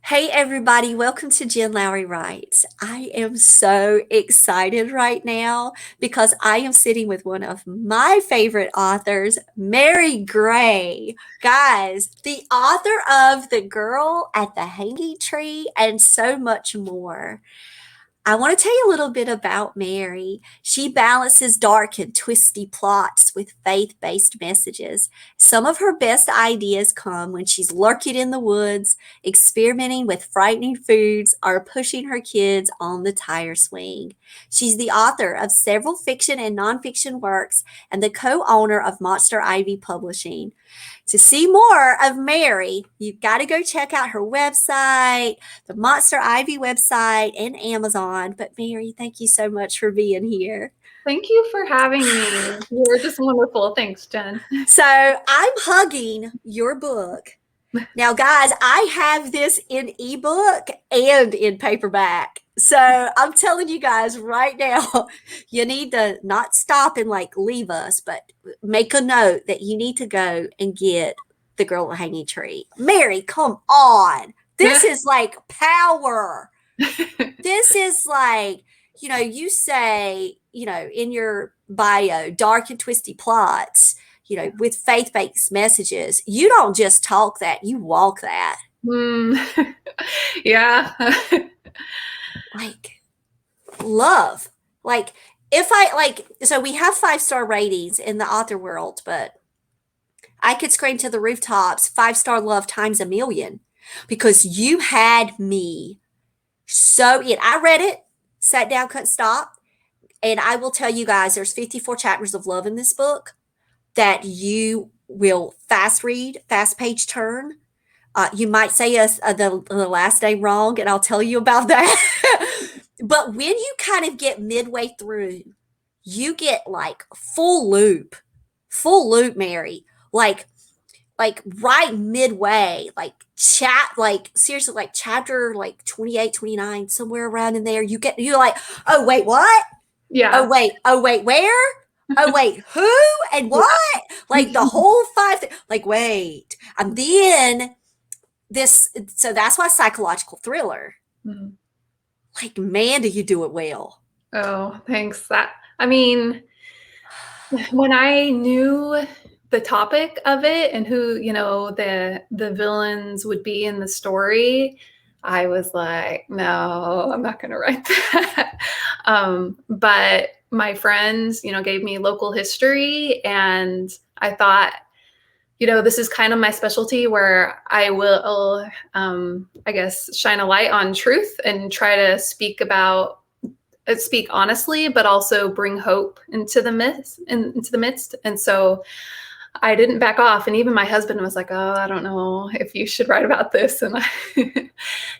Hey everybody, welcome to Jen Lowry Writes. I am so excited right now because I am sitting with one of my favorite authors, Mary Gray. Guys, the author of The Girl at the Hanging Tree and so much more. I want to tell you a little bit about Mary. She balances dark and twisty plots with faith based messages. Some of her best ideas come when she's lurking in the woods, experimenting with frightening foods, or pushing her kids on the tire swing. She's the author of several fiction and nonfiction works and the co owner of Monster Ivy Publishing. To see more of Mary, you've got to go check out her website, the Monster Ivy website, and Amazon. But Mary, thank you so much for being here. Thank you for having me. You're just wonderful. Thanks, Jen. So I'm hugging your book. Now, guys, I have this in ebook and in paperback. So I'm telling you guys right now, you need to not stop and like leave us, but make a note that you need to go and get The Girl at the Hanging Tree. Mary, come on. This is like power. This is like, you say, in your bio, dark and twisty plots, with faith based messages. You don't just talk that, you walk that. Yeah. Like, love. Like, if I like, so we have 5-star ratings in the author world, but I could scream to the rooftops 5-star love times a million because you had me so in. I read it, sat down, couldn't stop. And I will tell you guys, there's 54 chapters of love in this book that you will fast read, fast page turn. You might say the last name wrong, and I'll tell you about that. But when you kind of get midway through, you get like full loop, Mary. Like right midway, like seriously, like chapter like 28, 29, somewhere around in there, you're like, oh wait, what? Yeah. Oh wait, where? Oh wait, who and what? Like the whole like wait. And then so that's why psychological thriller. Mhm. Like, man, do you do it well. Oh, thanks. When I knew the topic of it and who, the villains would be in the story, I was like, no, I'm not going to write that. But my friends, gave me local history, and I thought, this is kind of my specialty where I will, I guess, shine a light on truth and try to speak honestly, but also bring hope into the midst. And so I didn't back off. And even my husband was like, oh, I don't know if you should write about this. And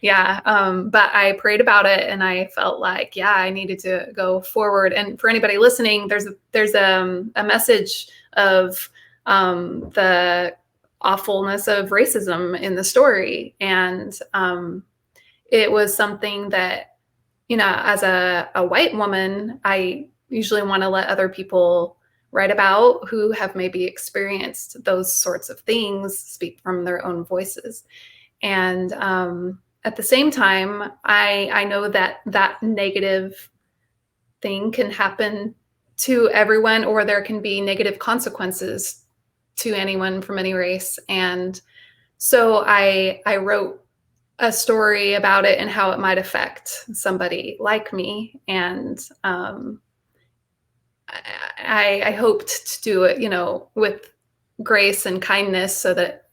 yeah. But I prayed about it, and I felt like, yeah, I needed to go forward. And for anybody listening, there's a message of the awfulness of racism in the story. And it was something that, as a white woman, I usually want to let other people write about who have maybe experienced those sorts of things, speak from their own voices. And at the same time, I know that negative thing can happen to everyone, or there can be negative consequences to anyone from any race. And so I wrote a story about it and how it might affect somebody like me. And I hoped to do it, with grace and kindness, so that,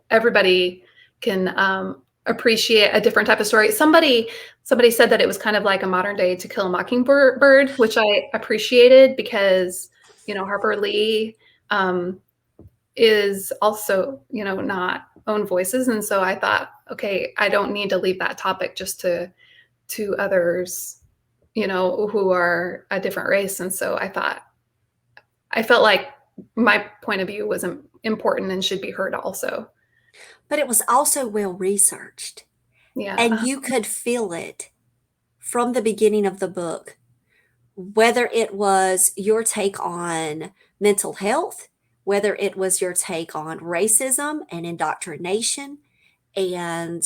everybody can appreciate a different type of story. Somebody said that it was kind of like a modern day To Kill a Mockingbird, which I appreciated because, Harper Lee is also, not own voices. And so I thought, okay, I don't need to leave that topic just to others, who are a different race. And so I felt like my point of view was important and should be heard also. But it was also well researched. Yeah. And you could feel it from the beginning of the book, whether it was your take on mental health, whether it was your take on racism and indoctrination and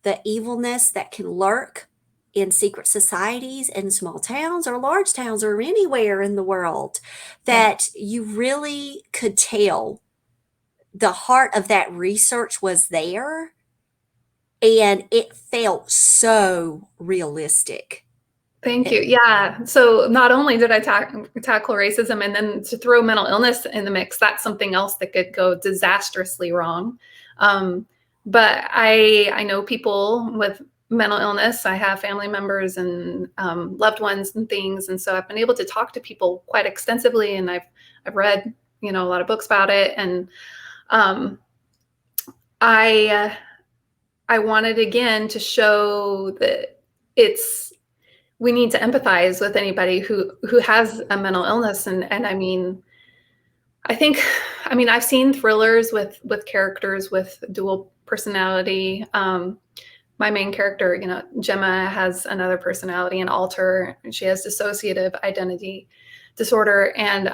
the evilness that can lurk in secret societies and small towns or large towns or anywhere in the world, Right. that you really could tell the heart of that research was there, and it felt so realistic. Thank you. It, Yeah. So not only did I tackle racism, and then to throw mental illness in the mix, that's something else that could go disastrously wrong. Um, but I know people with mental illness. I have family members and loved ones and things, and so I've been able to talk to people quite extensively, and I've read a lot of books about it, and um, I I wanted again to show that it's we need to empathize with anybody who has a mental illness. And I mean, I think, I mean, I've seen thrillers with characters with dual personality. My main character, Gemma, has another personality, an alter, and she has dissociative identity disorder. And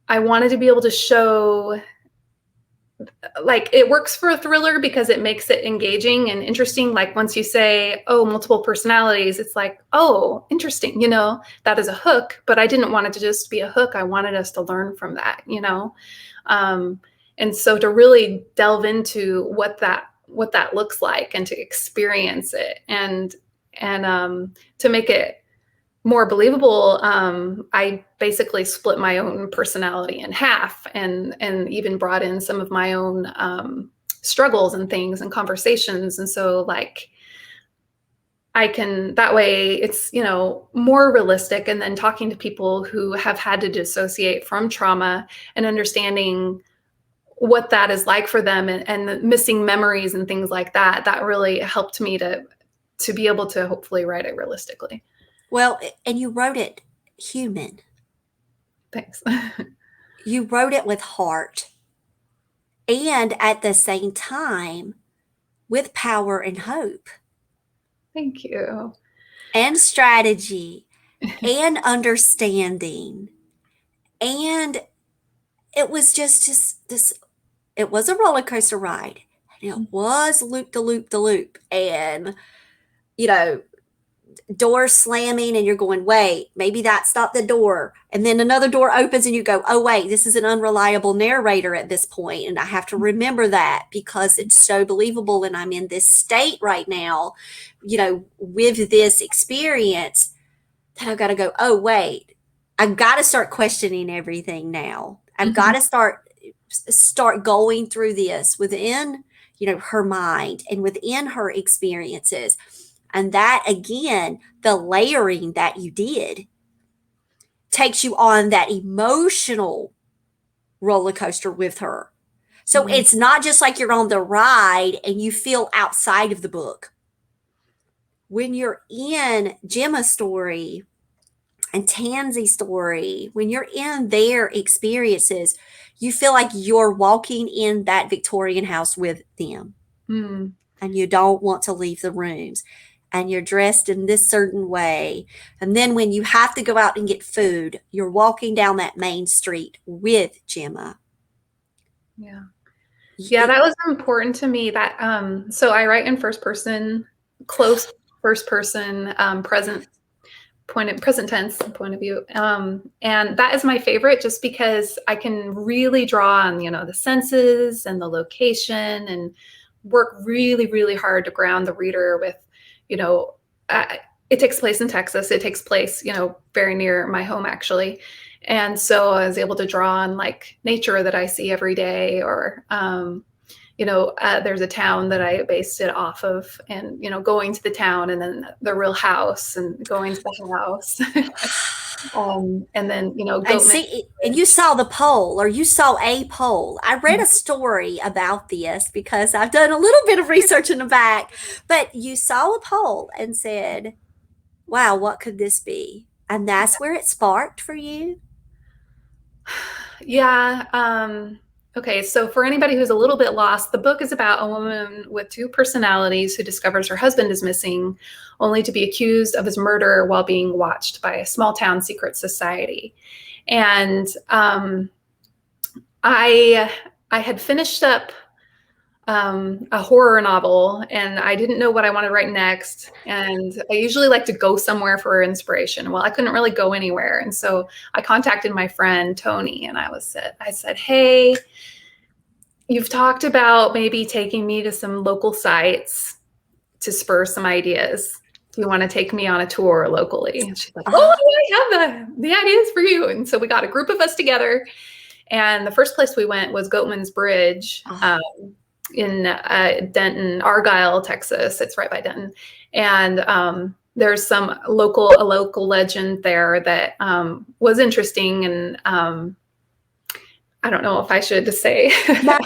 I wanted to be able to show, like, it works for a thriller because it makes it engaging and interesting. Like, once you say, oh, multiple personalities, it's like, oh, interesting, that is a hook. But I didn't want it to just be a hook. I wanted us to learn from that. um, and so to really delve into what that looks like and to experience it, and to make it more believable, I basically split my own personality in half, and even brought in some of my own struggles and things and conversations. And so, like, I can, that way it's, more realistic. And then talking to people who have had to dissociate from trauma and understanding what that is like for them, and the missing memories and things like that, that really helped me to be able to hopefully write it realistically. well, and you wrote it human. Thanks. You wrote it with heart, and at the same time with power and hope Thank you. and strategy and understanding. And it was just this, it was a roller coaster ride. And it was loop de loop de loop. And, you know, doors slamming, and you're going, wait, maybe that's not the door. And then another door opens and you go, oh, wait, this is an unreliable narrator at this point. And I have to remember that because it's so believable. And I'm in this state right now, with this experience, that I've got to go, oh, wait, I've got to start questioning everything now. I've got Mhm. to start going through this within, her mind and within her experiences. And that, again, the layering that you did takes you on that emotional roller coaster with her. So Mhm. it's not just like you're on the ride and you feel outside of the book. When you're in Gemma's story and Tansy's story, when you're in their experiences, you feel like you're walking in that Victorian house with them, Mm. and you don't want to leave the rooms, and you're dressed in this certain way. And then when you have to go out and get food, you're walking down that main street with Gemma. Yeah. Yeah, It, that was important to me. That so I write in first person, close first person, present tense point of view. And that is my favorite just because I can really draw on, the senses and the location, and work really, really hard to ground the reader with, you know, uh, it takes place in Texas. It takes place, very near my home actually. And so I was able to draw on, like, nature that I see every day, or there's a town that I based it off of, and going to the town, and then the real house, and going to the house, and then and Goatman. see, and you saw the poll, or you saw a poll. I read a story about this because I've done a little bit of research in the back, but you saw a poll and said, wow, what could this be? And that's where it sparked for you. Yeah. Okay. So for anybody who's a little bit lost, the book is about a woman with two personalities who discovers her husband is missing, only to be accused of his murder while being watched by a small town secret society. And I had finished up a horror novel, and I didn't know what I wanted to write next. And I usually like to go somewhere for inspiration. Well, I couldn't really go anywhere, and so I contacted my friend Tony, and I said, "Hey, you've talked about maybe taking me to some local sites to spur some ideas. Do you want to take me on a tour locally?" And she's like, "Oh, I have the ideas for you." And so we got a group of us together, and the first place we went was Goatman's Bridge. In Denton, Argyle, Texas. It's right by Denton. And there's a local legend there that was interesting. And I don't know if I should say. No,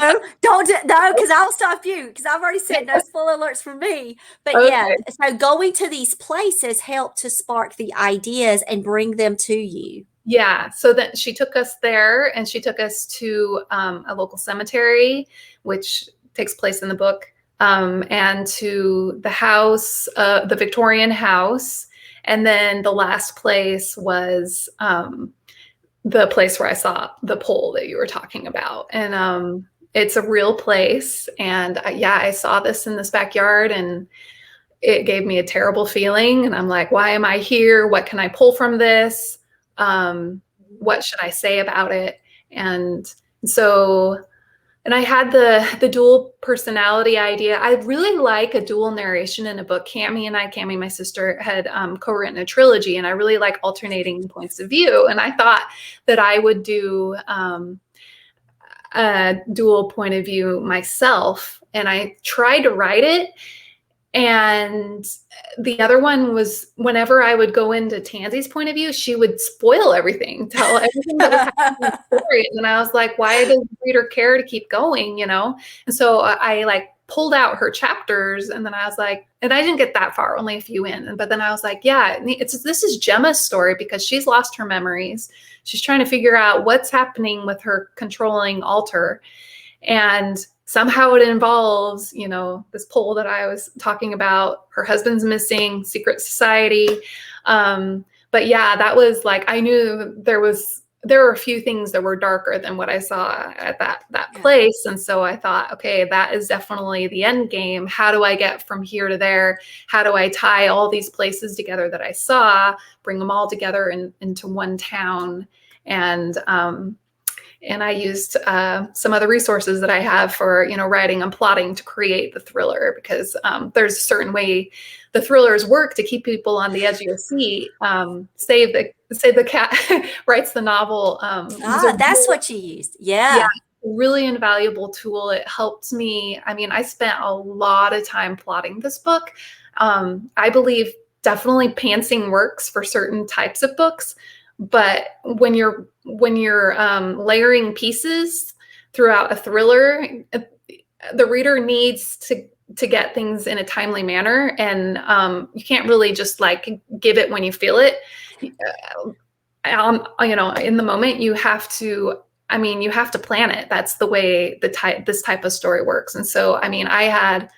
don't, no, because I'll stop you, because I've already said no spoiler alerts for me. But Okay. yeah, so going to these places helped to spark the ideas and bring them to you. Yeah. So then she took us there, and she took us to a local cemetery, which takes place in the book, and to the house, the Victorian house. And then the last place was the place where I saw the pole that you were talking about. And it's a real place. And yeah, I saw this in this backyard, and it gave me a terrible feeling. And I'm like, why am I here? What can I pull from this? What should I say about it? And so, and I had the dual personality idea. I really like a dual narration in a book. Cami, my sister, had co-written a trilogy, and I really like alternating points of view. And I thought that I would do a dual point of view myself. And I tried to write it. And the other one was, whenever I would go into Tansy's point of view, she would spoil everything, tell everything that was happening in the story. And I was like, why does the reader care to keep going, you know? And so I like pulled out her chapters, and then I was like, and I didn't get that far, only a few in. But then I was like, yeah, this is Gemma's story, because she's lost her memories. She's trying to figure out what's happening with her controlling alter. And somehow it involves, you know, this pole that I was talking about. Her husband's missing, secret society. But yeah, that was like, I knew there were a few things that were darker than what I saw at that place. And so I thought, okay, that is definitely the end game. How do I get from here to there? How do I tie all these places together that I saw, bring them all together into one town? And I used some other resources that I have for, you know, writing and plotting to create the thriller, because there's a certain way the thrillers work to keep people on the edge of your seat. Save the Cat writes the novel. That's what you used. Yeah. Really invaluable tool. It helped me. I mean, I spent a lot of time plotting this book. I believe definitely pantsing works for certain types of books. But when you're layering pieces throughout a thriller, the reader needs to get things in a timely manner, and you can't really just like give it when you feel it. You know, in the moment, you have to. I mean, you have to plan it. That's the way this type of story works. And so, I mean, I had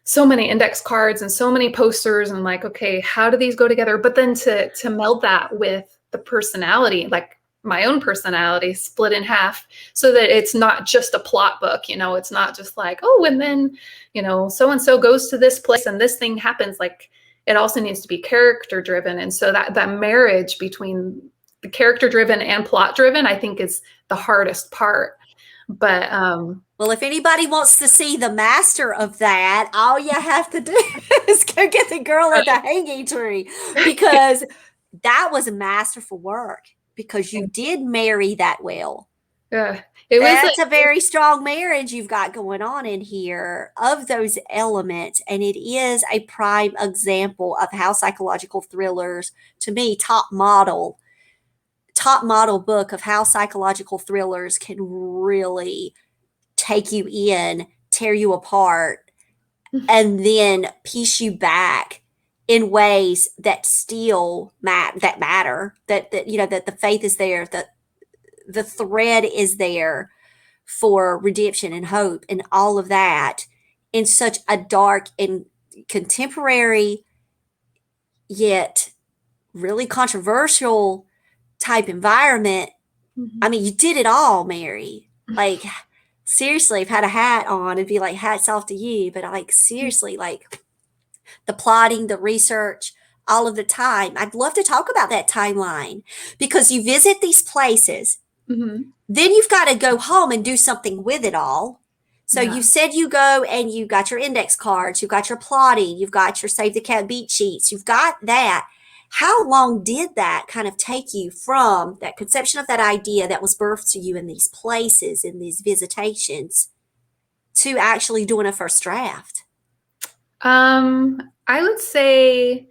so many index cards and so many posters, and like, okay, how do these go together? But then to meld that with the personality, like my own personality, split in half, so that it's not just a plot book, you know, it's not just like, oh, and then, you know, so-and-so goes to this place and this thing happens. Like, it also needs to be character driven. And so that marriage between the character driven and plot driven, I think, is the hardest part. But well, if anybody wants to see the master of that, all you have to do is go get the girl at the hanging tree, because that was a masterful work, because you did marry that well. Yeah, that's a very strong marriage you've got going on in here of those elements. And it is a prime example of how psychological thrillers, to me, top model book of how psychological thrillers can really take you in, tear you apart, and then piece you back in ways that still matter, that you know, that the faith is there, that the thread is there for redemption and hope and all of that, in such a dark and contemporary yet really controversial type environment. I mean, you did it all, Mary. Like, seriously, I've had a hat on and be like, hats off to you. But like, seriously, like the plotting, the research, all of the time. I'd love to talk about that timeline because you visit these places, Hmm. then you've got to go home and do something with it all. So you Yeah. said you go and you got your index cards, you've got your plotting, you've got your Save the Cat beat sheets, you've got that. How long did that kind of take you from that conception of that idea that was birthed to you in these places, in these visitations, to actually doing a first draft? I would say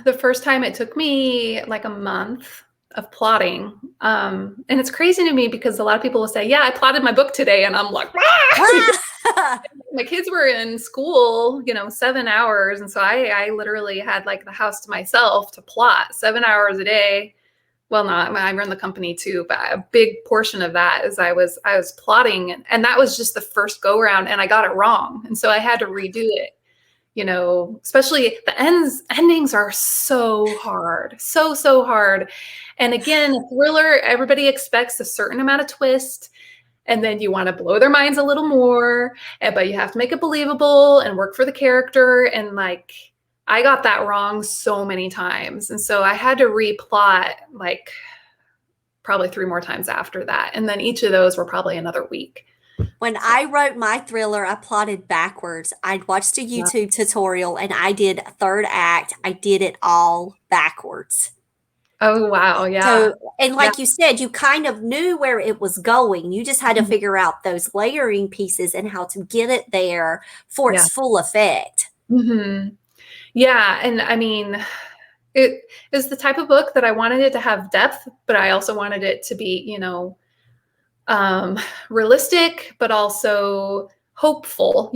the first time it took me like a month of plotting. And it's crazy to me because a lot of people will say, yeah, I plotted my book today. And I'm like, Ah! my kids were in school, 7 hours. And so I literally had like the house to myself to plot 7 hours a day. Well, not I run the company too, but a big portion of that is I was plotting, and that was just the first go around, and I got it wrong, and so I had to redo it. Especially the endings are so hard, so hard. And again, a thriller, everybody expects a certain amount of twist, and then you want to blow their minds a little more, but you have to make it believable and work for the character. And like, I got that wrong so many times. And so I had to replot like probably 3 more times after that. And then each of those were probably another week. When So, I wrote my thriller, I plotted backwards. I'd watched a yeah. YouTube tutorial and I did a third act. I did it all backwards. Oh, wow. Yeah. So, and Yeah. like you said, you kind of knew where it was going. You just had to figure out those layering pieces and how to get it there for Yeah. its full effect. Hmm. Yeah. And I mean, it is the type of book that I wanted it to have depth, but I also wanted it to be, um, realistic, but also hopeful.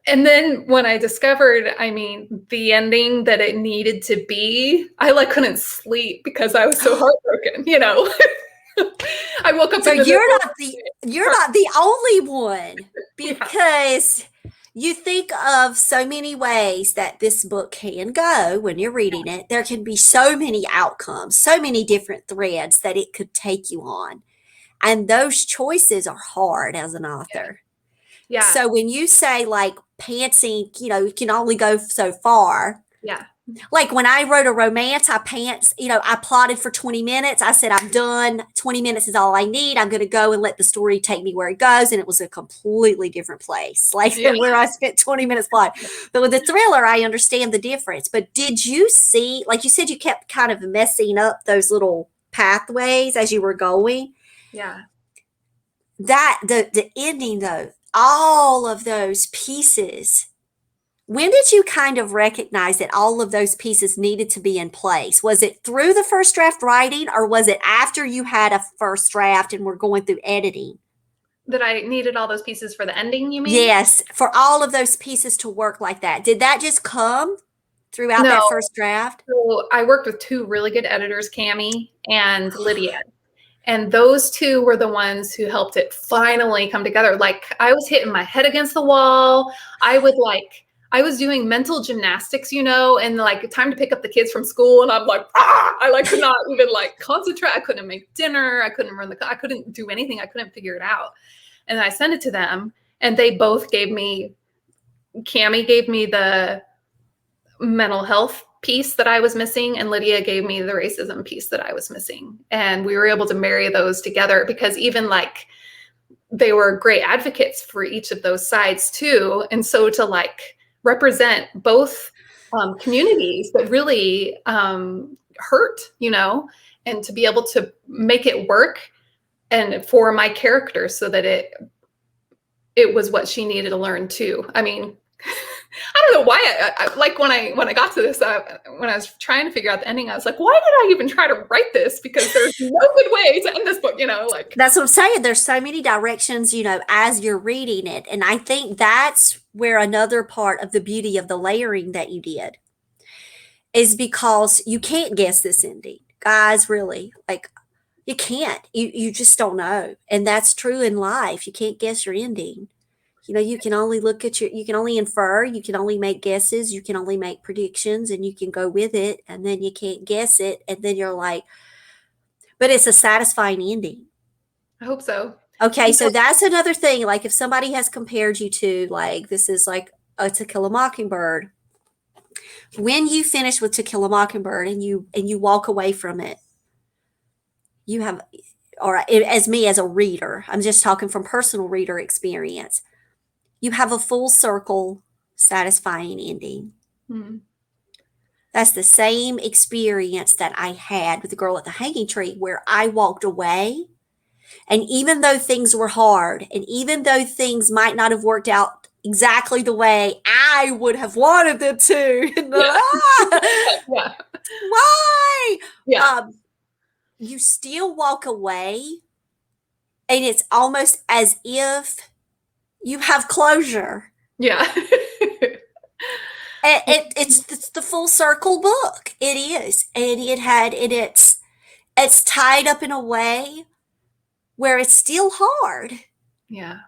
And then when I discovered, I mean, the ending that it needed to be, I like couldn't sleep because I was so heartbroken. I woke up So in the middle of you're the not the only one yeah, because you think of so many ways that this book can go when you're reading it. There can be so many outcomes, so many different threads that it could take you on. And those choices are hard as an yeah, author. yeah, So when you say like pantsing, you can only go so far. yeah, Like when I wrote a romance, I plotted for 20 minutes. I said, I'm done. 20 minutes is all I need. I'm going to go and let the story take me where it goes. And it was a completely different place, like yeah. than where I spent 20 minutes plotting. But with the thriller, I understand the difference. But did you see, like you said, you kept kind of messing up those little pathways as you were going? Yeah. The ending though, all of those pieces, when did you kind of recognize that all of those pieces needed to be in place? Was it through the first draft writing or was it after you had a first draft and were going through editing? That I needed all those pieces for the ending, you mean? Yes, for all of those pieces to work like that. Did that just come throughout No. that first draft? So I worked with two really good editors, Cami and Lydia. And those two were the ones who helped it finally come together. Like I was hitting my head against the wall. I was doing mental gymnastics, and like time to pick up the kids from school. And I'm like, I like could not even like concentrate. I couldn't make dinner. I couldn't do anything. I couldn't figure it out. And I sent it to them and they both Cami gave me the mental health piece that I was missing, and Lydia gave me the racism piece that I was missing. And we were able to marry those together because even like they were great advocates for each of those sides too. And so to like represent both communities that really hurt, and to be able to make it work and for my character so that it was what she needed to learn too. I mean, I don't know why I like when I got to this, when I was trying to figure out the ending, I was like, why did I even try to write this? Because there's no good way to end this book, like. That's what I'm saying. There's so many directions, as you're reading it. And I think that's where another part of the beauty of the layering that you did is because you can't guess this ending. Guys, really, like you can't. You just don't know. And that's true in life. You can't guess your ending. You can only you can only infer, you can only make guesses, you can only make predictions, and you can go with it, and then you can't guess it. And then you're like, but it's a satisfying ending. I hope so. Okay, so that's another thing. Like if somebody has compared you to like this is like a To Kill a Mockingbird, when you finish with To Kill a Mockingbird and you walk away from it, you have, or as me as a reader, I'm just talking from personal reader experience. You have a full circle, satisfying ending. Mm. That's the same experience that I had with the girl at the hanging tree, where I walked away. And even though things were hard, and even though things might not have worked out exactly the way I would have wanted them to, Yeah. ah, Yeah. why? Yeah. You still walk away, and it's almost as if you have closure. Yeah. It's the full circle book. It is, and it's tied up in a way where it's still hard. Yeah.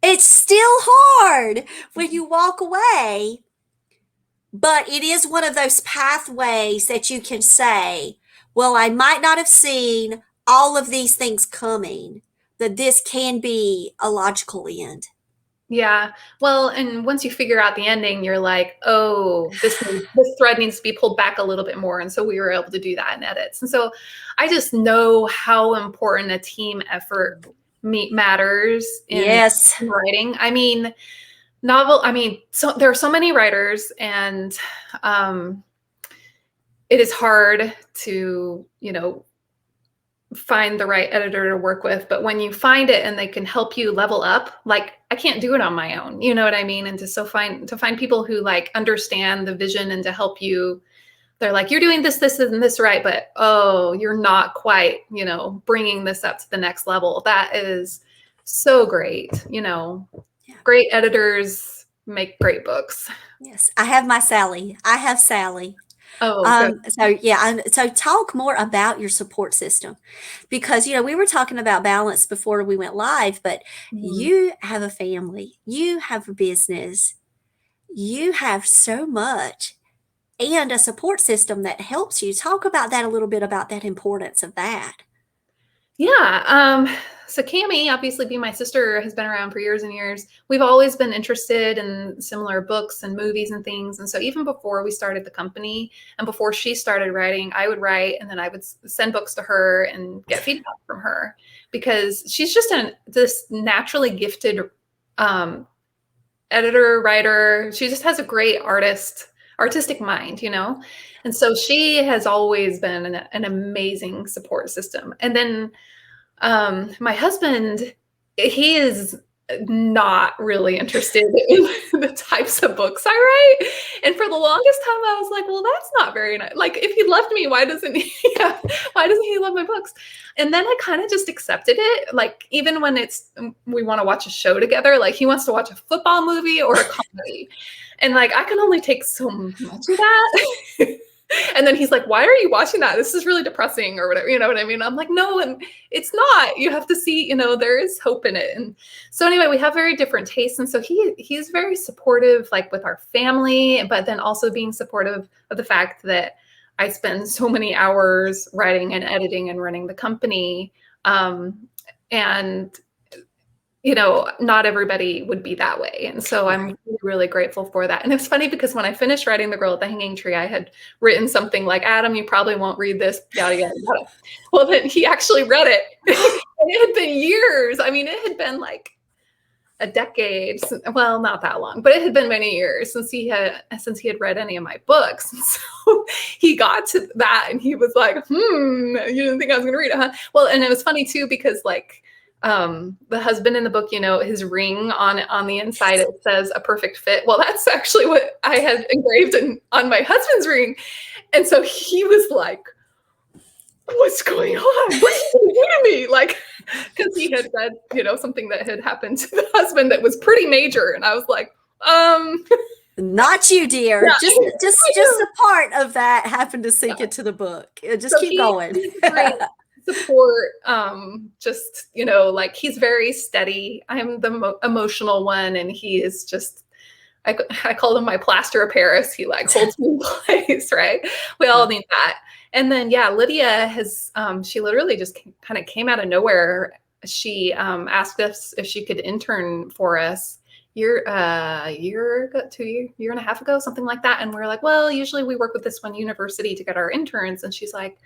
It's still hard when you walk away, but it is one of those pathways that you can say, well, I might not have seen all of these things coming, that this can be a logical end. Yeah. Well, and once you figure out the ending, you're like, oh, this thread needs to be pulled back a little bit more. And so we were able to do that in edits. And so I just know how important a team effort matters in Yes. writing. I mean, so there are so many writers, and it is hard to, find the right editor to work with. But when you find it and they can help you level up, like I can't do it on my own. You know what I mean? And to find people who like understand the vision and to help you, they're like, you're doing this, and this right, but oh, you're not quite, bringing this up to the next level. That is so great. Yeah. Great editors make great books. Yes. I have Sally. Oh, good. So talk more about your support system, because we were talking about balance before we went live, but you have a family, you have a business, you have so much, and a support system that helps you. Talk about that a little bit, about that importance of that. Yeah. So Cami, obviously being my sister, has been around for years and years. We've always been interested in similar books and movies and things. And so even before we started the company and before she started writing, I would write and then I would send books to her and get feedback from her, because she's just this naturally gifted editor, writer. She just has a great artistic mind, And so she has always been an amazing support system. And then my husband, he is not really interested in the types of books I write. And for the longest time, I was like, well, that's not very nice. Like, if he loved me, why doesn't he love my books? And then I kind of just accepted it. Like, even when we want to watch a show together, like he wants to watch a football movie or a comedy. And like, I can only take so much of that. And then he's like, why are you watching that? This is really depressing or whatever. You know what I mean? I'm like, no, and it's not. You have to see, there is hope in it. And so anyway, we have very different tastes. And so he's very supportive, like with our family, but then also being supportive of the fact that I spend so many hours writing and editing and running the company. And not everybody would be that way. And so I'm really grateful for that. And it's funny because when I finished writing The Girl at the Hanging Tree, I had written something like, Adam, you probably won't read this, yada, yada, yada. Well, then he actually read it. And it had been years. I mean, it had been like a decade. Well, not that long, but it had been many years since he had read any of my books. And so he got to that and he was like, you didn't think I was going to read it, huh? Well, and it was funny too, because like, the husband in the book, his ring on the inside, it says a perfect fit. Well, that's actually what I had engraved on my husband's ring. And so he was like, what's going on? What are you doing to me? Like, because he had read, something that had happened to the husband that was pretty major. And I was like, not you, dear. Yeah, just a part of that happened to sink into the book. Just keep going. Support, just like he's very steady. I'm the emotional one, and he is just, I call him my plaster of Paris. He like holds me in place, right? We all need that. And then Lydia has she literally just kind of came out of nowhere she asked us if she could intern for us year ago, year and a half ago, something like that. And we're like, well, usually we work with this one university to get our interns. And she's like,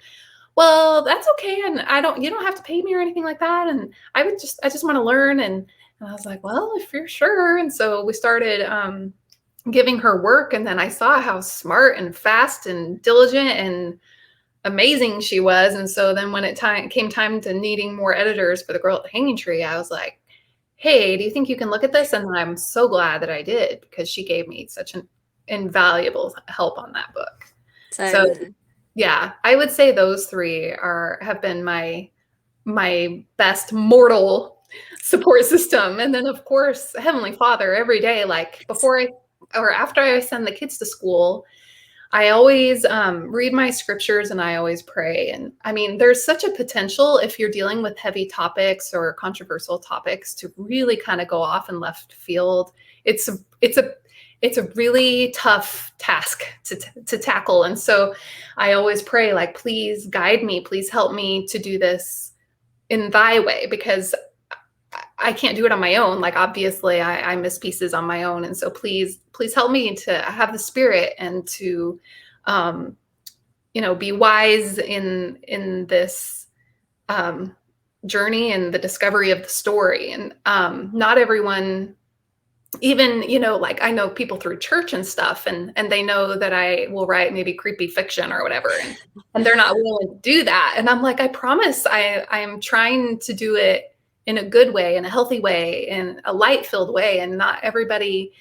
well, that's okay. And you don't have to pay me or anything like that. And I just want to learn. And I was like, well, if you're sure. And so we started giving her work. And then I saw how smart and fast and diligent and amazing she was. And so then when it came time to needing more editors for the Girl at the Hanging Tree, I was like, hey, do you think you can look at this? And I'm so glad that I did, because she gave me such an invaluable help on that book. So yeah, I would say those three have been my best mortal support system. And then of course, Heavenly Father, every day, like before or after I send the kids to school, I always read my scriptures and I always pray. And I mean, there's such a potential if you're dealing with heavy topics or controversial topics to really kind of go off in left field. It's a really tough task to tackle. And so I always pray, like, please guide me, please help me to do this in thy way, because I can't do it on my own. Like, obviously I miss pieces on my own. And so please help me to have the Spirit and to, be wise in this, journey and the discovery of the story. And, not everyone, even, like I know people through church and stuff, and they know that I will write maybe creepy fiction or whatever. And they're not willing to do that. And I'm like, I promise I'm trying to do it in a good way, in a healthy way, in a light-filled way. And not everybody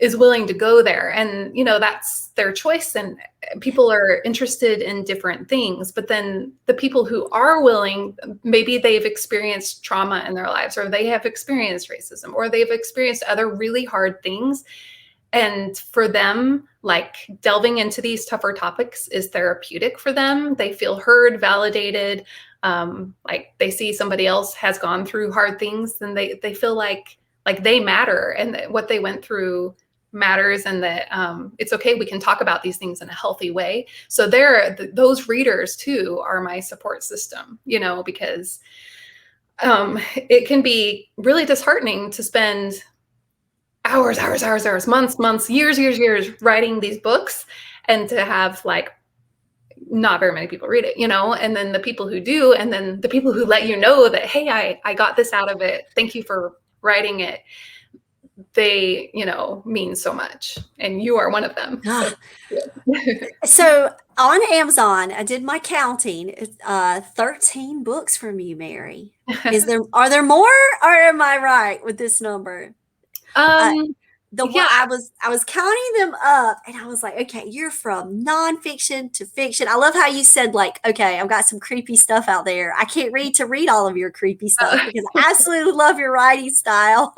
is willing to go there. And, that's their choice. And people are interested in different things. But then the people who are willing, maybe they've experienced trauma in their lives, or they have experienced racism, or they've experienced other really hard things. And for them, like, delving into these tougher topics is therapeutic for them. They feel heard, validated. Like, they see somebody else has gone through hard things, and they feel like they matter, and that what they went through matters, and that it's okay. We can talk about these things in a healthy way. So those readers too are my support system, because it can be really disheartening to spend hours, months, years writing these books, and to have like not very many people read it, and then the people who do, and then the people who let you know that, hey, I got this out of it, thank you for writing it, they, mean so much. And you are one of them. So, yeah. So on Amazon, I did my counting. It's 13 books from you, Mary. Are there more, or am I right with this number? Yeah. I was counting them up, and I was like, okay, you're from nonfiction to fiction. I love how you said, like, okay, I've got some creepy stuff out there. I can't read all of your creepy stuff, because I absolutely love your writing style.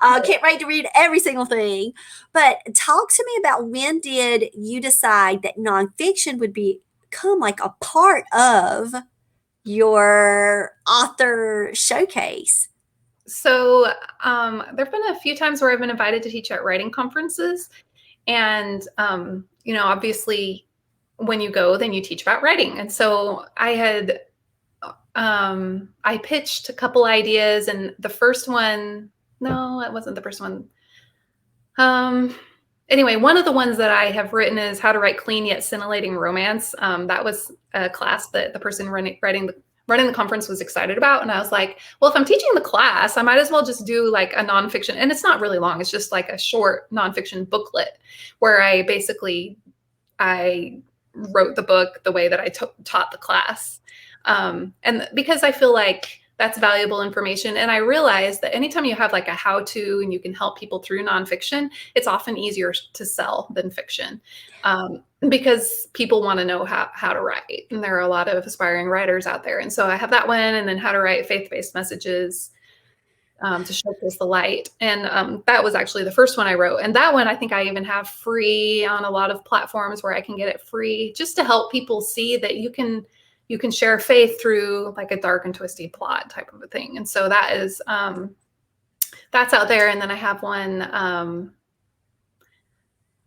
Can't wait to read every single thing. But talk to me about, when did you decide that nonfiction would become like a part of your author showcase? So there've been a few times where I've been invited to teach at writing conferences. And, obviously when you go, then you teach about writing. And so I pitched a couple ideas, and the first one, no, it wasn't the first one. Anyway, one of the ones that I have written is How to Write Clean Yet Scintillating Romance. That was a class that the person running the conference was excited about. And I was like, well, if I'm teaching the class, I might as well just do like a nonfiction. And it's not really long. It's just like a short nonfiction booklet where I wrote the book the way that I taught the class. And because I feel like that's valuable information. And I realized that anytime you have like a how-to and you can help people through nonfiction, it's often easier to sell than fiction. Because people want to know how to write. And there are a lot of aspiring writers out there. And so I have that one, and then How to Write Faith-Based Messages to Showcase the Light. And that was actually the first one I wrote. And that one, I think I even have free on a lot of platforms where I can get it free, just to help people see that you can share faith through like a dark and twisty plot type of a thing. And so that is, that's out there. And then I have one,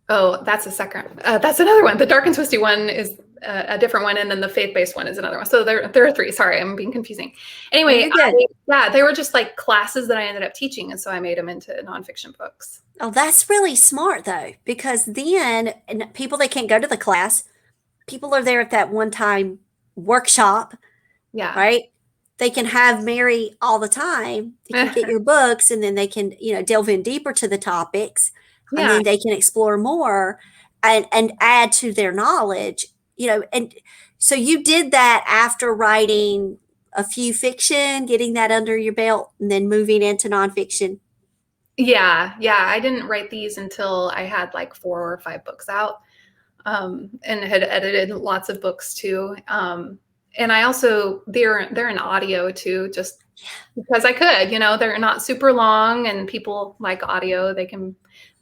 oh, that's a second. That's another one. The dark and twisty one is a different one, and then the faith-based one is another one. So there are three. Sorry, I'm being confusing. Oh, Anyway, you're good. yeah, they were just like classes that I ended up teaching, and so I made them into nonfiction books. Oh, that's really smart though, because then and people that can't go to the class, people are there at that one time workshop, Yeah. right? They can have Mary all the time. They can get your books and then they can, delve in deeper to the topics and Yeah. then they can explore more and add to their knowledge, and so you did that after writing a few fiction, getting that under your belt and then moving into nonfiction. Yeah, yeah. I didn't write these until I had like 4 or 5 books out, and had edited lots of books too. And I also they're in audio too, just because I could. They're not super long, and people like audio. They can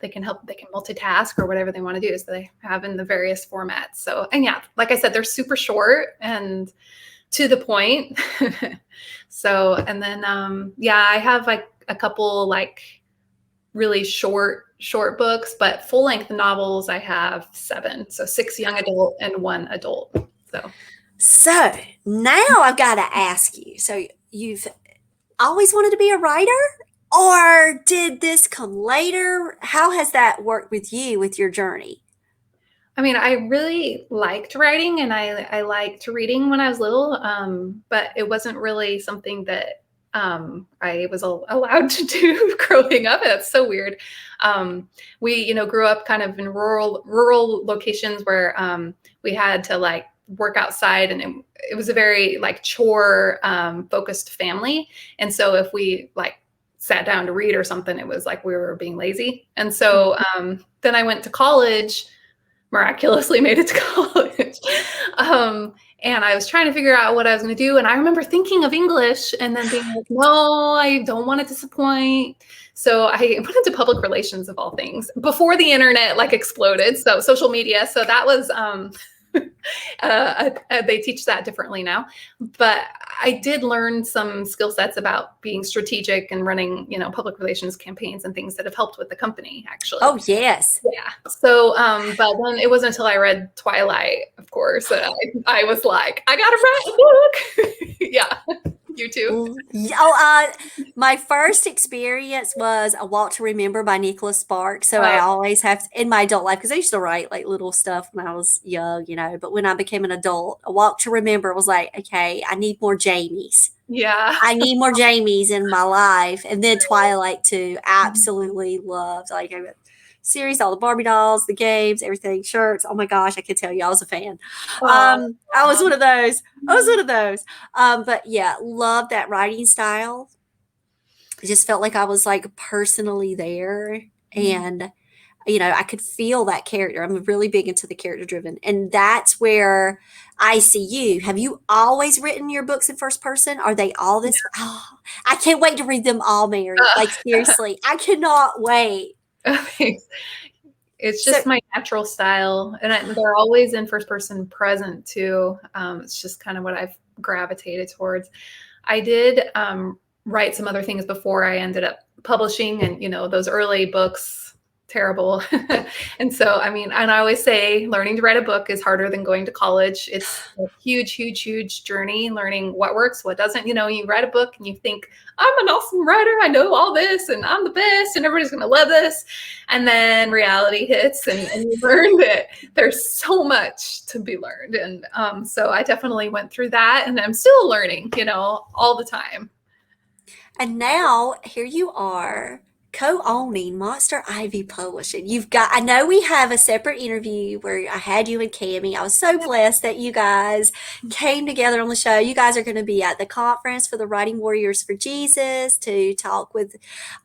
multitask or whatever they want to do. So they have in the various formats. So, and yeah, like I said, they're super short and to the point. So, and then yeah, I have like a couple like really short books, but full length novels I have 7. So 6 young adult and 1 adult. So now I've got to ask you. So you've always wanted to be a writer, or did this come later? How has that worked with you with your journey? I mean, I really liked writing, and I liked reading when I was little, but it wasn't really something that I was allowed to do growing up. That's so weird. We, grew up kind of in rural locations where we had to like work outside, and it was a very like chore focused family. And so if we like sat down to read or something, it was like we were being lazy. And so then I went to college, miraculously made it to college. And I was trying to figure out what I was going to do. And I remember thinking of English and then being like, no, I don't want to disappoint. So I went into public relations of all things before the internet like exploded. So social media. So that was, they teach that differently now, but I did learn some skill sets about being strategic and running, public relations campaigns and things that have helped with the company actually. Oh, yes. Yeah. So, but then it wasn't until I read Twilight, of course, that I was like, I gotta write a book. Yeah. You too. My first experience was A Walk to Remember by Nicholas Sparks. So I always have in my adult life, because I used to write like little stuff when I was young, but when I became an adult, A Walk to Remember was like, okay, I need more Jamies. Yeah. I need more Jamies in my life. And then Twilight too, absolutely loved. Like series, all the Barbie dolls, the games, everything, shirts. Oh my gosh, I could tell you I was a fan. I was one of those. But yeah, love that writing style. I just felt like I was like personally there, and I could feel that character. I'm really big into the character driven, and that's where I see you. Have you always written your books in first person? Are they all this? Oh, I can't wait to read them all, Mary. Like seriously, I cannot wait. It's So, just my natural style, and they're always in first person present too. It's just kind of what I've gravitated towards. I did write some other things before I ended up publishing, and those early books, terrible. And so, I mean, and I always say learning to write a book is harder than going to college. It's a huge journey learning what works, what doesn't. You write a book and you think, I'm an awesome writer. I know all this and I'm the best and everybody's going to love this. And then reality hits and you learn that there's so much to be learned. And so I definitely went through that, and I'm still learning, all the time. and now here you are co-owning Monster Ivy Publishing. I know we have a separate interview where I had you and Cami. I was so blessed that you guys came together on the show. You guys are going to be at the conference for the Writing Warriors for Jesus to talk with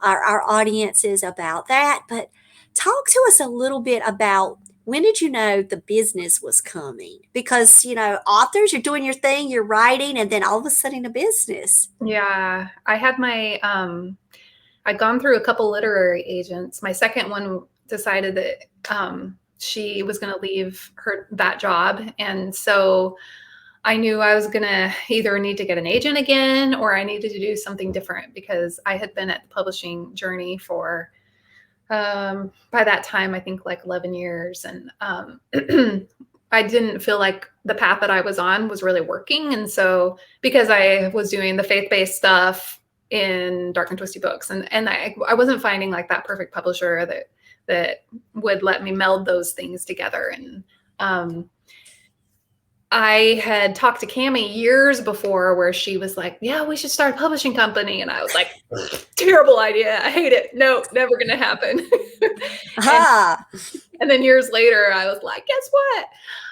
our audiences about that. But talk to us a little bit about, when did you know the business was coming? Because, authors, you're doing your thing, you're writing, and then all of a sudden a business. Yeah, I had I'd gone through a couple literary agents. My second one decided that she was going to leave that job. And so I knew I was going to either need to get an agent again, or I needed to do something different, because I had been at the publishing journey for, by that time, I think like 11 years. And I didn't feel like the path that I was on was really working. And so because I was doing the faith-based stuff in Dark and Twisty books, and I wasn't finding like that perfect publisher that would let me meld those things together. And I had talked to Cami years before where she was like, yeah, we should start a publishing company. And I was like, terrible idea. I hate it. No, never going to happen. and, Ah, and then years later, I was like, guess what?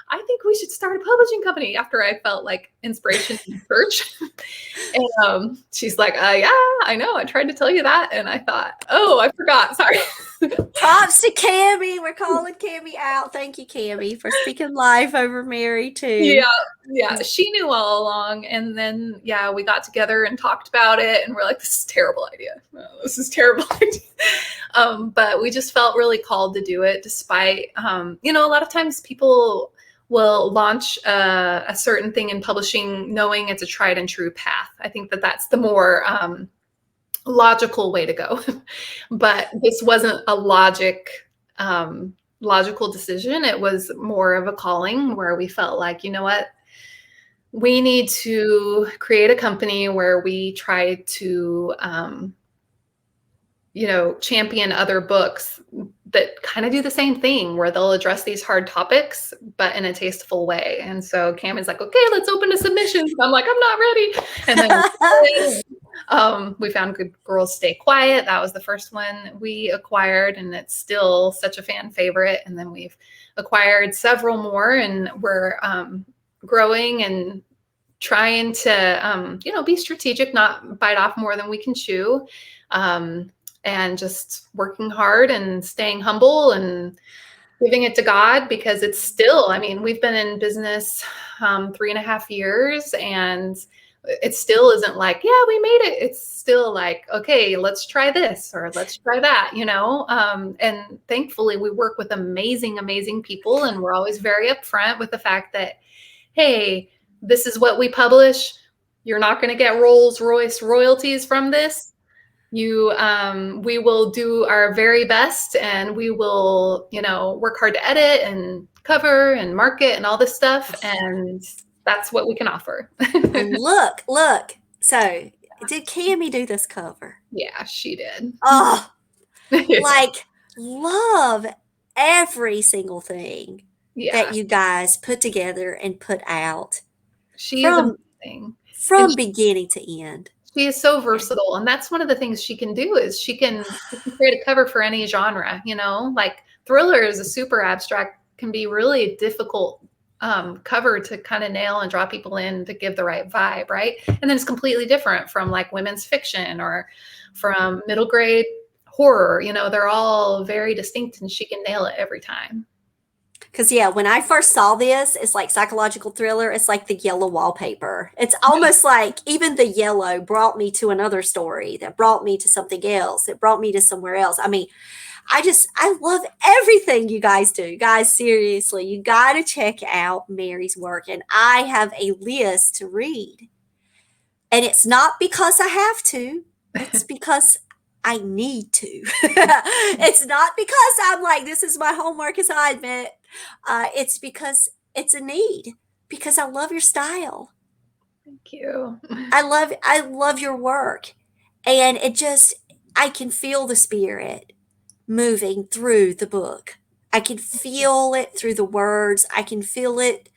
I think we should start a publishing company after I felt like inspiration in church. And she's like, yeah, I know. I tried to tell you that. And I thought, oh, I forgot. Sorry. props to Cammy. We're calling Cammy out. Thank you, Cammy, for speaking life over Mary too. Yeah, she knew all along. And then, yeah, we got together and talked about it. And we're like, this is a terrible idea. Oh, this is a terrible idea. But we just felt really called to do it despite, a lot of times people will launch a certain thing in publishing knowing it's a tried and true path. I think that that's the more logical way to go. But this wasn't a logical decision. It was more of a calling where we felt like, you know what, we need to create a company where we try to champion other books that kind of do the same thing, where they'll address these hard topics, but in a tasteful way. And so Cam is like, okay, let's open to submissions. I'm like, I'm not ready. And then we found Good Girls Stay Quiet. That was the first one we acquired, and it's still such a fan favorite. And then we've acquired several more, and we're growing and trying to, be strategic, not bite off more than we can chew. And just working hard and staying humble and giving it to God, because it's still, we've been in business 3.5 years, and it still isn't like, yeah, we made it. It's still like, okay, let's try this or let's try that, and thankfully we work with amazing, amazing people. And we're always very upfront with the fact that, hey, this is what we publish. You're not going to get Rolls-Royce royalties from this. We will do our very best, and we will, work hard to edit and cover and market and all this stuff. And that's what we can offer. And look. So, did Cammy do this cover? Yeah, she did. Oh, like, love every single thing that you guys put together and put out. She is amazing. From beginning to end. She is so versatile. And that's one of the things she can do is she can create a cover for any genre, like thriller is a super abstract, can be really difficult cover to kind of nail and draw people in to give the right vibe, right? And then it's completely different from like women's fiction or from middle grade horror. They're all very distinct, and she can nail it every time. Because, yeah, when I first saw this, it's like psychological thriller. It's like the yellow wallpaper. It's almost like even the yellow brought me to another story that brought me to something else, that brought me to somewhere else. I love everything you guys do. Guys, seriously, you got to check out Mary's work. And I have a list to read. And it's not because I have to. It's because I need to. It's not because I'm like, this is my homework assignment. It's because it's a need, because I love your style. Thank you. I love your work. And I can feel the spirit moving through the book. I can feel it through the words. I can feel it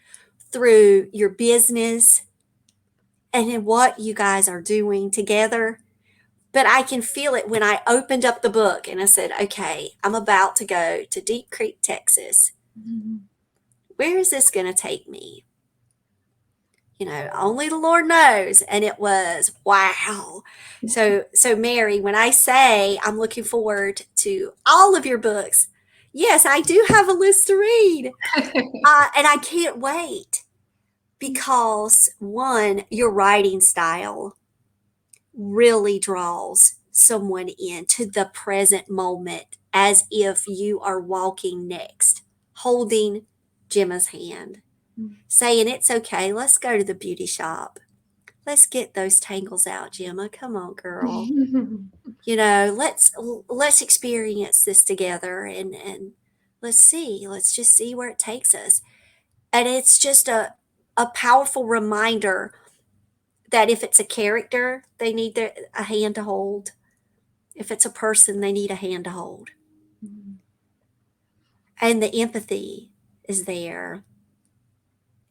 through your business and in what you guys are doing together. But I can feel it when I opened up the book and I said, okay, I'm about to go to Deep Creek, Texas. Mm-hmm. Where is this going to take me? Only the Lord knows. And it was, wow. So Mary, when I say I'm looking forward to all of your books, yes, I do have a list to read. And I can't wait because, one, your writing style really draws someone into the present moment as if you are walking next, holding Gemma's hand, saying, it's okay, let's go to the beauty shop. Let's get those tangles out, Gemma. Come on, girl. Let's experience this together and let's just see where it takes us. And it's just a powerful reminder that if it's a character, they need a hand to hold. If it's a person, they need a hand to hold. Mhm. And the empathy is there.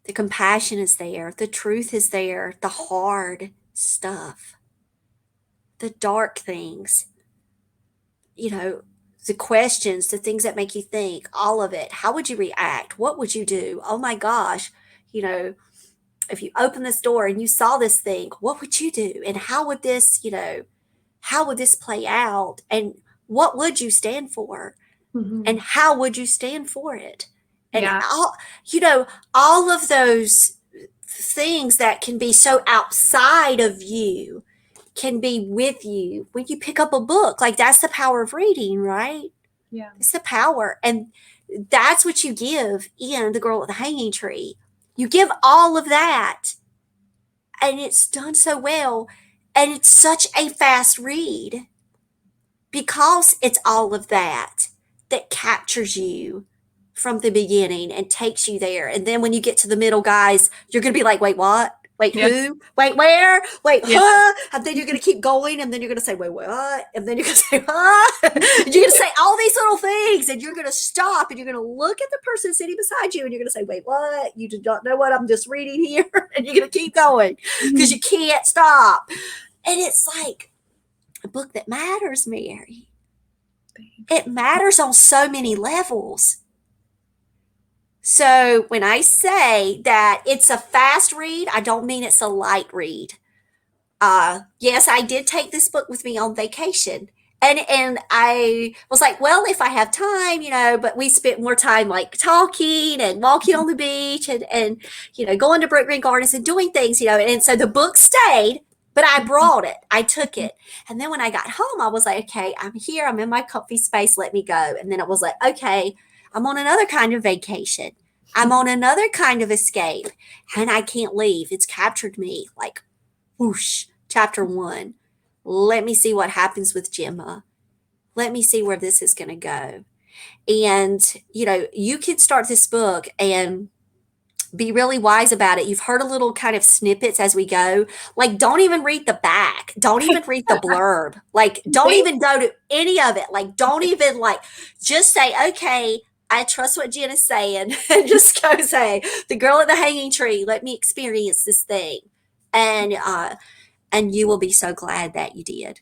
The compassion is there. The truth is there. The hard stuff, the dark things, you know, the questions, the things that make you think, all of it. How would you react? What would you do? Oh my gosh, you know, if you open this door and you saw this thing, what would you do? And how would this, how would this play out? And what would you stand for? And Mhm. how would you stand for it? And Yeah. all of those things that can be so outside of you can be with you when you pick up a book. Like that's the power of reading, right? Yeah. It's the power. And that's what you give in The Girl with the Hanging Tree. You give all of that, and it's done so well. And it's such a fast read because it's all of that that captures you from the beginning and takes you there. And then when you get to the middle, guys, you're going to be like, wait, what? Wait, Yeah. who? Wait, where? Wait, Yeah. huh? And then you're going to keep going. And then you're going to say, wait, what? And then you're going to say, huh? You're going to say all these little things. And you're going to stop and you're going to look at the person sitting beside you. And you're going to say, wait, what? You do not know what I'm just reading here. And you're going to keep going because Mhm. you can't stop. And it's like a book that matters, Mary. It matters on so many levels. So when I say that it's a fast read, I don't mean it's a light read. Yes, I did take this book with me on vacation. And I was like, well, if I have time, but we spent more time like talking and walking on the beach and going to Brook Green Gardens and doing things, and so the book stayed, but I brought it. I took it. And then when I got home, I was like, okay, I'm here. I'm in my comfy space. Let me go. And then it was like, okay, I'm on another kind of vacation. I'm on another kind of escape and I can't leave. It's captured me like whoosh, chapter 1. Let me see what happens with Gemma. Let me see where this is going to go. And, you can start this book and be really wise about it. You've heard a little kind of snippets as we go. Like, don't even read the back. Don't even read the blurb. Like, don't Thank even go to any of it. Like, don't even just say, okay, I trust what Jen is saying. And just go say, the girl at the hanging tree, let me experience this thing. And you will be so glad that you did.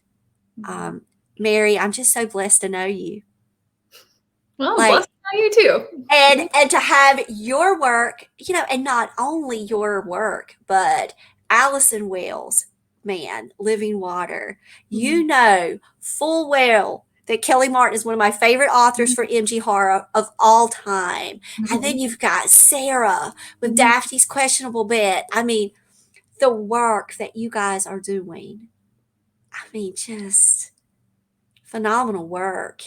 you. Um, Mary, I'm just so blessed to know you. Well, I'm blessed Like, by you too. and to have your work, and not only your work, but Allison Wells, man, Living Water. You Mhm. know full well that Kelly Martin is one of my favorite authors for MG horror of all time. And then Mhm. you've got Sarah with Mhm. Daphne's Questionable Bit. I mean, the work that you guys are doing. I mean, just phenomenal work.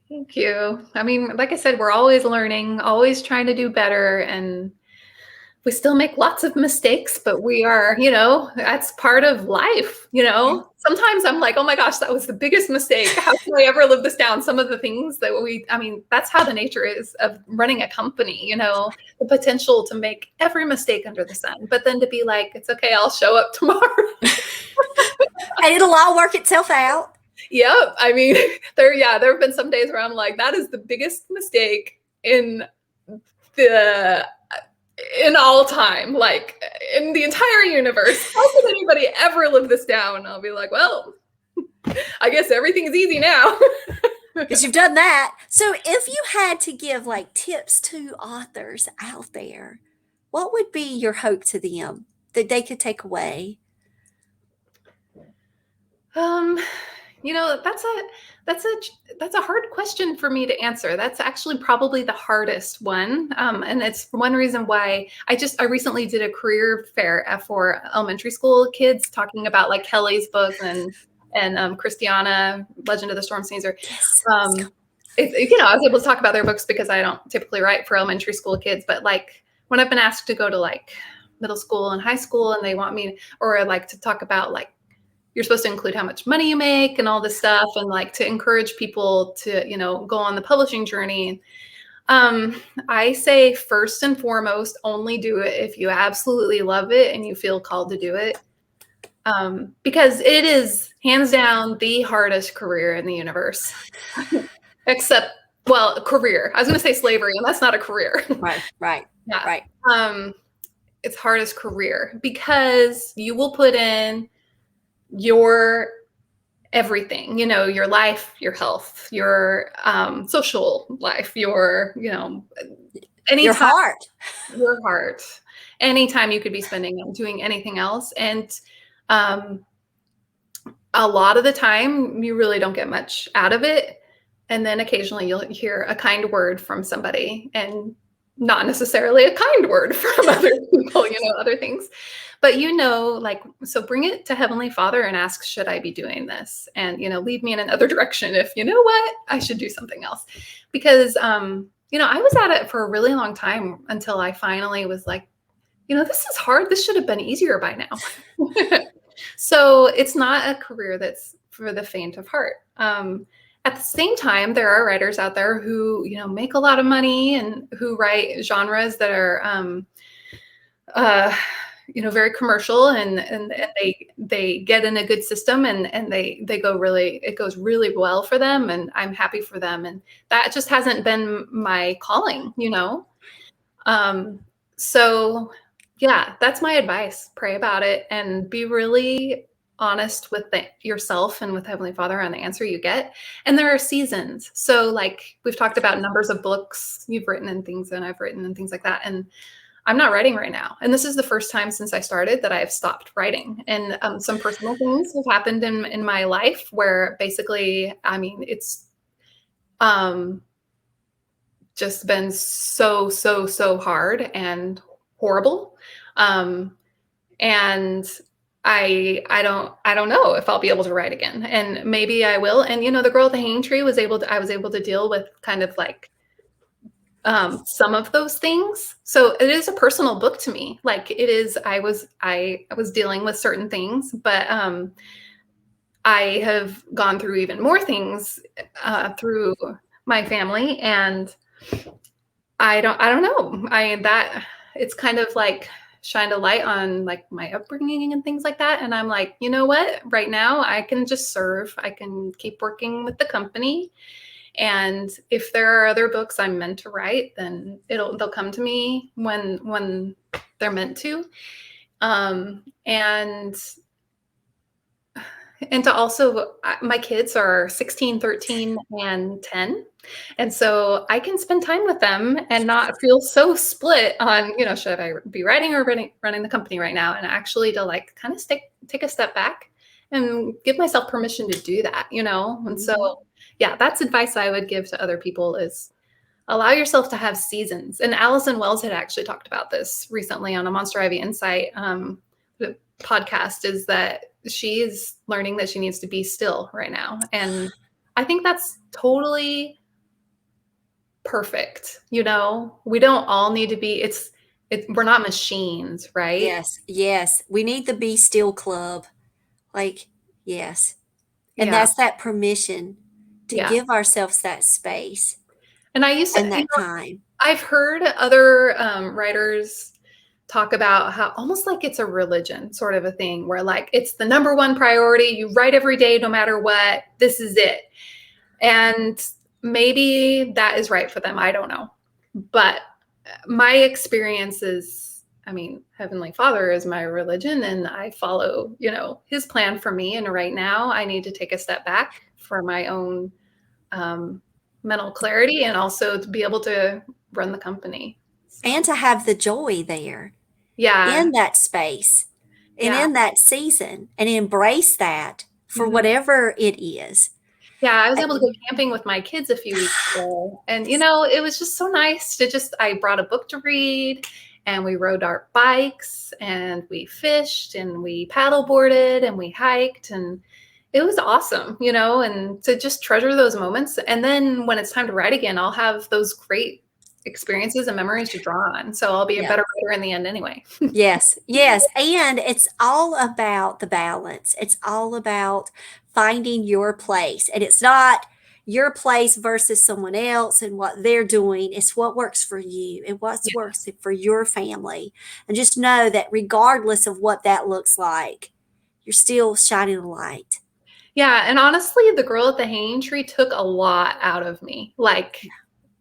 Thank you. I mean, like I said, we're always learning, always trying to do better, and we still make lots of mistakes, but we are, that's part of life, Sometimes I'm like, oh my gosh, that was the biggest mistake. How can I ever live this down? Some of the things that I mean, that's how the nature is of running a company, the potential to make every mistake under the sun, but then to be like, it's okay, I'll show up tomorrow. And it'll all work itself out. Yep. I mean, there have been some days where I'm like, that is the biggest mistake the in all time, like in the entire universe. How could anybody ever live this down? I'll be like, well, I guess everything's easy now. Because you've done that. So if you had to give tips to authors out there, what would be your hope to them that they could take away? Um, that's a hard question for me to answer. That's actually probably the hardest one. And it's one reason why I recently did a career fair for elementary school kids talking about like Kelly's book and Christiana, Legend of the Storm Sneezer. Yes. I was able to talk about their books because I don't typically write for elementary school kids, but like when I've been asked to go to like middle school and high school and they want me or like to talk about like you're supposed to include how much money you make and all this stuff and like to encourage people to, go on the publishing journey. I say first and foremost, only do it if you absolutely love it and you feel called to do it. Because it is hands down the hardest career in the universe. Except, well, career. I was going to say slavery, and that's not a career. Right, right, Yeah. right. It's hardest career because you will put in your everything, your life, your health, your social life, your, Your anytime, heart. your heart, anytime you could be spending on doing anything else. And um, a lot of the time, you really don't get much out of it. And then occasionally you'll hear a kind word from somebody, and not necessarily a kind word from other people, other things. But like, so bring it to Heavenly Father and ask, should I be doing this? And, lead me in another direction if you know what, I should do something else. Because, I was at it for a really long time until I finally was like, this is hard. This should have been easier by now. So it's not a career that's for the faint of heart. At the same time, there are writers out there who, make a lot of money and who write genres that are, very commercial, and they get in a good system, and it goes really well for them, and I'm happy for them. And that just hasn't been my calling. So yeah, that's my advice. Pray about it and be really honest with yourself and with Heavenly Father on the answer you get. And there are seasons. So like we've talked about numbers of books you've written and things, and I've written and things like that. And I'm not writing right now. And this is the first time since I started that I have stopped writing. And some personal things have happened in my life where basically, it's just been so, so, so hard and horrible. And I don't know if I'll be able to write again, and maybe I will. And The Girl with the Hanging Tree I was able to deal with kind of like some of those things. So it is a personal book to me. Like it is, I was dealing with certain things, but I have gone through even more things through my family, and I don't know. It's kind of like shined a light on like my upbringing and things like that. And I'm like, you know what? Right now I can just serve. I can keep working with the company. And if there are other books I'm meant to write, then they'll come to me when they're meant to. And to also, my kids are 16, 13, and 10. And so I can spend time with them and not feel so split on, should I be writing or running the company right now? And actually to like kind of take a step back and give myself permission to do that, And so, yeah, that's advice I would give to other people is allow yourself to have seasons. And Allison Wells had actually talked about this recently on a Monster Ivy Insight podcast, is that she's learning that she needs to be still right now. And I think that's totally perfect. We don't all need to be, we're not machines, right? Yes. We need the Be Still Club. Like, yes. And Yeah. that's that permission to Yeah. give ourselves that space And I used to, and that time. I've heard other writers talk about how almost like it's a religion sort of a thing where like it's the number one priority. You write every day, no matter what. This is it. And maybe that is right for them. I don't know. But my experience is, Heavenly Father is my religion, and I follow, his plan for me. And right now I need to take a step back for my own mental clarity, and also to be able to run the company. And to have the joy there. Yeah. In that space and in that season, and embrace that for Mm-hmm. whatever it is. Yeah, I was able to go camping with my kids a few weeks ago. And, it was just so nice I brought a book to read, and we rode our bikes, and we fished, and we paddleboarded, and we hiked, and it was awesome, and to just treasure those moments. And then when it's time to write again, I'll have those great experiences and memories to draw on. So I'll be a better writer in the end anyway. Yes. And it's all about the balance. It's all about finding your place. And it's not, your place versus someone else and what they're doing. It's what works for you and what Yeah. works for your family. And just know that regardless of what that looks like, you're still shining a light. Yeah, and honestly, the girl at the hanging tree took a lot out of me. Like,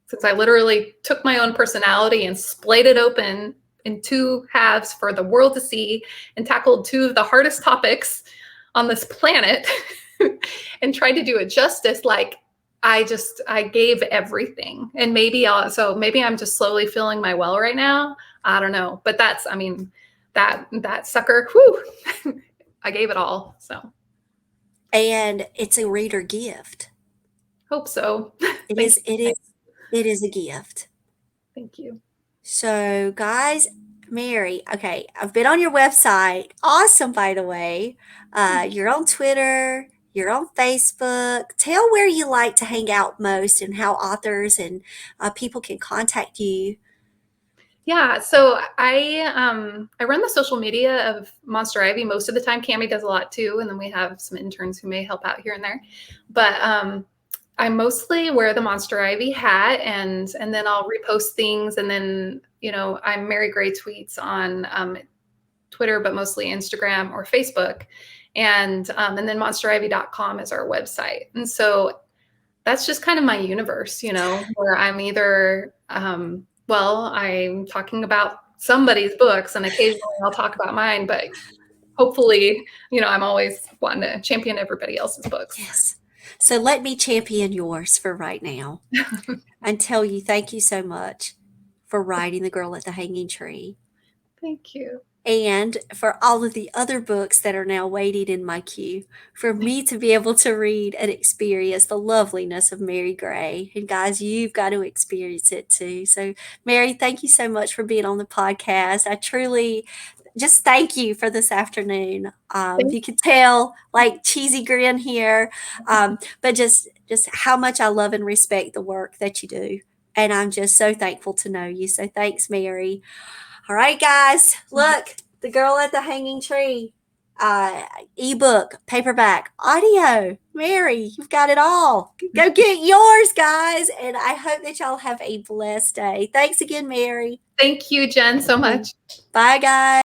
since I literally took my own personality and splayed it open in two halves for the world to see and tackled two of the hardest topics on this planet and tried to do it justice, like I gave everything. And maybe I'm just slowly filling my well right now. I don't know. But that's, I mean, that sucker, whew, I gave it all. So And it's a reader gift. hope so. It Thank is, you. it is, it is a gift. Thank you. So, guys, Mary, okay, I've been on your website. Awesome, by the way. You're on Twitter, you're on Facebook. Tell where you like to hang out most and how authors and people can contact you. Yeah, so I run the social media of Monster Ivy most of the time. Cami does a lot too, and then we have some interns who may help out here and there. But I mostly wear the Monster Ivy hat, and then I'll repost things, and then I'm Mary Gray tweets on Twitter, but mostly Instagram or Facebook, and then monsterivy.com is our website, and so that's just kind of my universe, where I'm either, well, I'm talking about somebody's books and occasionally I'll talk about mine, but hopefully, I'm always wanting to champion everybody else's books. Yes. So let me champion yours for right now and tell you thank you so much for writing The Girl at the Hanging Tree. Thank you. And for all of the other books that are now waiting in my queue for me to be able to read and experience the loveliness of Mary Gray. And guys, you've got to experience it too. So, Mary, thank you so much for being on the podcast. I truly just thank you for this afternoon. Thank You could tell, like cheesy grin here, but just how much I love and respect the work that you do. And I'm just so thankful to know you. So thanks, Mary. All right, guys, look, The Girl at the Hanging Tree, ebook, paperback, audio. Mary, you've got it all. Go get yours, guys. And I hope that y'all have a blessed day. Thanks again, Mary. Thank you, Jen, so much. Bye, guys.